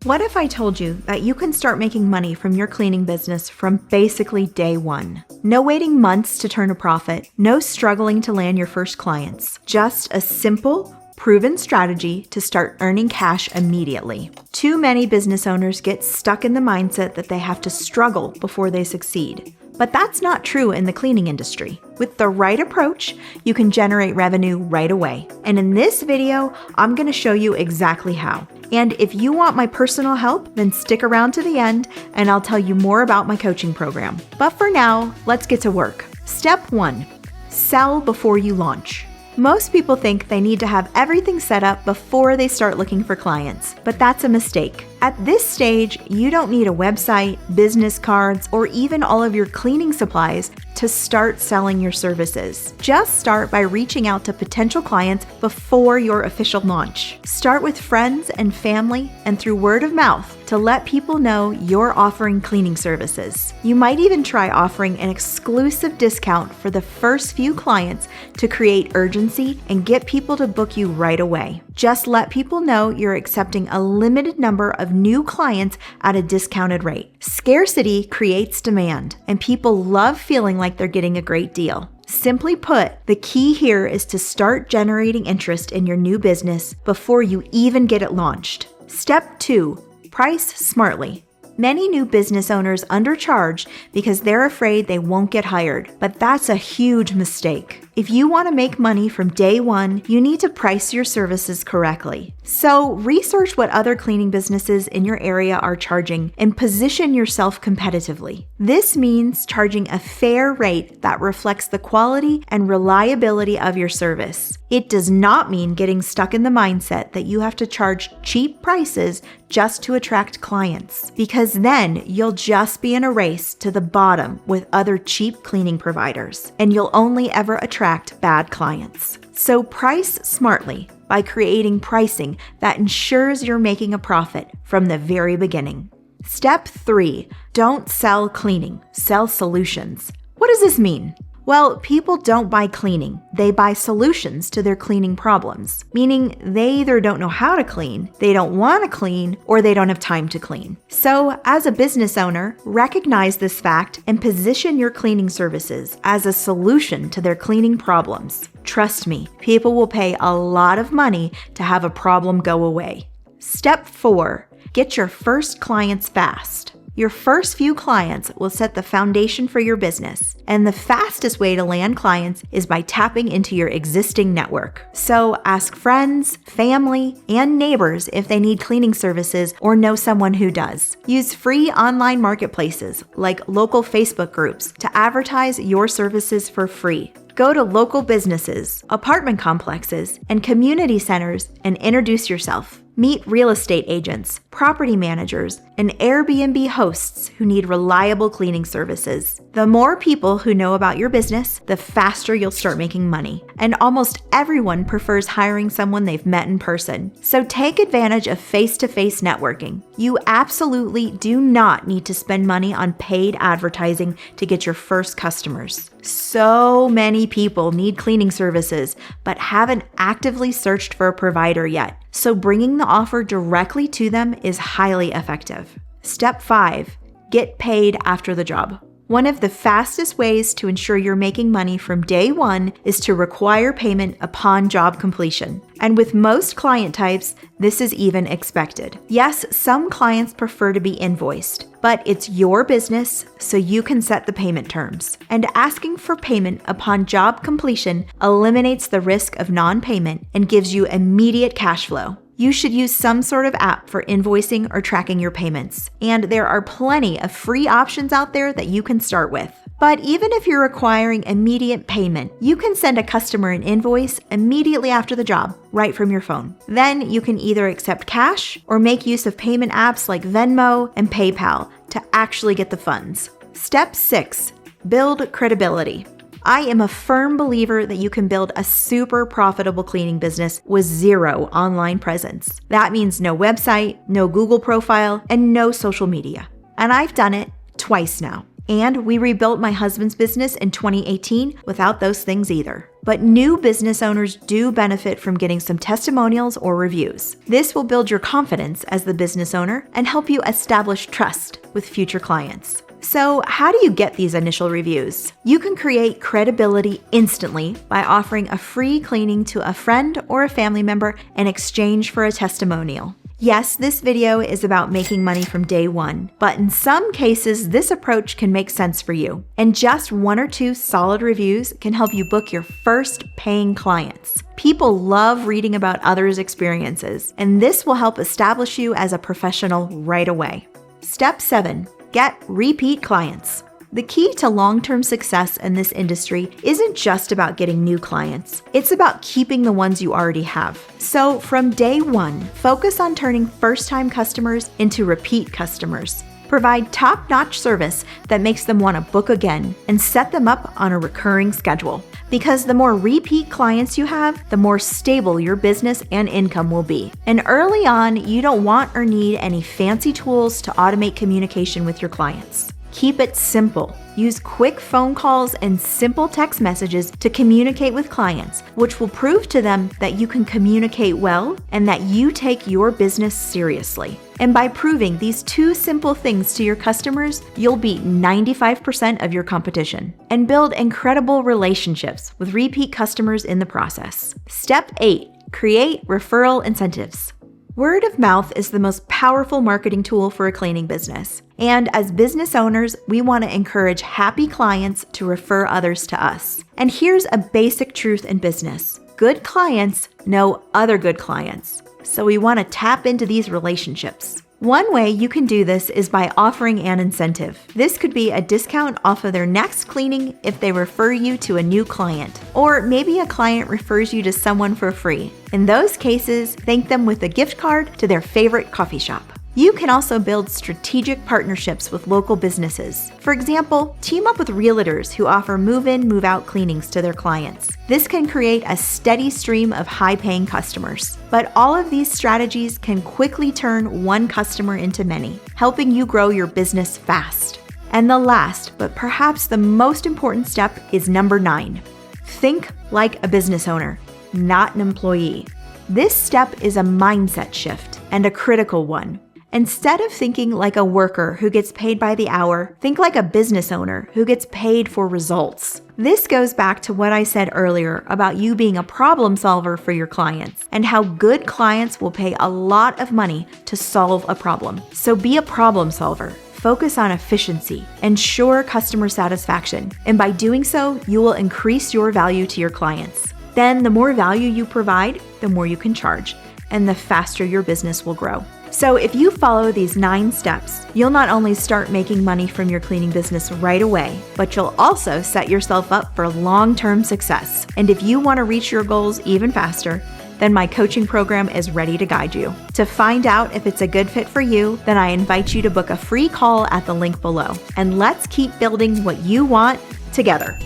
What if I told you that you can start making money from your cleaning business from basically day one? No waiting months to turn a profit, no struggling to land your first clients, just a simple, proven strategy to start earning cash immediately. Too many business owners get stuck in the mindset that they have to struggle before they succeed. But that's not true in the cleaning industry. With the right approach, you can generate revenue right away. And in this video, I'm going to show you exactly how. And if you want my personal help, then stick around to the end and I'll tell you more about my coaching program. But for now, let's get to work. Step 1, sell before you launch. Most people think they need to have everything set up before they start looking for clients, but that's a mistake. At this stage, you don't need a website, business cards, or even all of your cleaning supplies to start selling your services. Just start by reaching out to potential clients before your official launch. Start with friends and family and through word of mouth to let people know you're offering cleaning services. You might even try offering an exclusive discount for the first few clients to create urgency and get people to book you right away. Just let people know you're accepting a limited number of new clients at a discounted rate. Scarcity creates demand, and people love feeling like they're getting a great deal. Simply put, the key here is to start generating interest in your new business before you even get it launched. Step 2, price smartly. Many new business owners undercharge because they're afraid they won't get hired, but that's a huge mistake. If you want to make money from day one, you need to price your services correctly. So research what other cleaning businesses in your area are charging and position yourself competitively. This means charging a fair rate that reflects the quality and reliability of your service. It does not mean getting stuck in the mindset that you have to charge cheap prices just to attract clients, because then you'll just be in a race to the bottom with other cheap cleaning providers, and you'll only ever attract bad clients. So price smartly by creating pricing that ensures you're making a profit from the very beginning. Step 3, don't sell cleaning, sell solutions. What does this mean? Well, people don't buy cleaning, they buy solutions to their cleaning problems, meaning they either don't know how to clean, they don't want to clean, or they don't have time to clean. So, as a business owner, recognize this fact and position your cleaning services as a solution to their cleaning problems. Trust me, people will pay a lot of money to have a problem go away. Step 4, get your first clients fast. Your first few clients will set the foundation for your business, and the fastest way to land clients is by tapping into your existing network. So ask friends, family, and neighbors if they need cleaning services or know someone who does. Use free online marketplaces like local Facebook groups to advertise your services for free. Go to local businesses, apartment complexes, and community centers and introduce yourself. Meet real estate agents, property managers, and Airbnb hosts who need reliable cleaning services. The more people who know about your business, the faster you'll start making money. And almost everyone prefers hiring someone they've met in person. So take advantage of face-to-face networking. You absolutely do not need to spend money on paid advertising to get your first customers. So many people need cleaning services, but haven't actively searched for a provider yet. So bringing the offer directly to them is highly effective. Step 5, get paid after the job. One of the fastest ways to ensure you're making money from day one is to require payment upon job completion. And with most client types, this is even expected. Yes, some clients prefer to be invoiced, but it's your business, so you can set the payment terms. And asking for payment upon job completion eliminates the risk of non-payment and gives you immediate cash flow. You should use some sort of app for invoicing or tracking your payments. And there are plenty of free options out there that you can start with. But even if you're requiring immediate payment, you can send a customer an invoice immediately after the job, right from your phone. Then you can either accept cash or make use of payment apps like Venmo and PayPal to actually get the funds. Step 6, build credibility. I am a firm believer that you can build a super profitable cleaning business with zero online presence. That means no website, no Google profile, and no social media. And I've done it twice now. And we rebuilt my husband's business in 2018 without those things either. but new business owners do benefit from getting some testimonials or reviews. This will build your confidence as the business owner and help you establish trust with future clients. So, how do you get these initial reviews? You can create credibility instantly by offering a free cleaning to a friend or a family member in exchange for a testimonial. Yes, this video is about making money from day one, but in some cases, this approach can make sense for you. And just 1 or 2 solid reviews can help you book your first paying clients. People love reading about others' experiences, and this will help establish you as a professional right away. Step 7. Get repeat clients. The key to long-term success in this industry isn't just about getting new clients. It's about keeping the ones you already have. So from day one, focus on turning first-time customers into repeat customers. Provide top-notch service that makes them want to book again and set them up on a recurring schedule. Because the more repeat clients you have, the more stable your business and income will be. And early on, you don't want or need any fancy tools to automate communication with your clients. Keep it simple. Use quick phone calls and simple text messages to communicate with clients, which will prove to them that you can communicate well and that you take your business seriously. And by proving these 2 simple things to your customers, you'll beat 95% of your competition and build incredible relationships with repeat customers in the process. Step 8. Create referral incentives. Word of mouth is the most powerful marketing tool for a cleaning business. And as business owners, we want to encourage happy clients to refer others to us. And here's a basic truth in business. Good clients know other good clients. So we want to tap into these relationships. One way you can do this is by offering an incentive. This could be a discount off of their next cleaning if they refer you to a new client. Or maybe a client refers you to someone for free. In those cases, thank them with a gift card to their favorite coffee shop. You can also build strategic partnerships with local businesses. For example, team up with realtors who offer move-in, move-out cleanings to their clients. This can create a steady stream of high-paying customers. But all of these strategies can quickly turn one customer into many, helping you grow your business fast. And the last, but perhaps the most important step is number 9. Think like a business owner, not an employee. This step is a mindset shift and a critical one. Instead of thinking like a worker who gets paid by the hour, think like a business owner who gets paid for results. This goes back to what I said earlier about you being a problem solver for your clients and how good clients will pay a lot of money to solve a problem. So be a problem solver. Focus on efficiency, ensure customer satisfaction, and by doing so, you will increase your value to your clients. Then the more value you provide, the more you can charge, and the faster your business will grow. So if you follow these 9 steps, you'll not only start making money from your cleaning business right away, but you'll also set yourself up for long-term success. And if you want to reach your goals even faster, then my coaching program is ready to guide you. To find out if it's a good fit for you, then I invite you to book a free call at the link below. And let's keep building what you want together.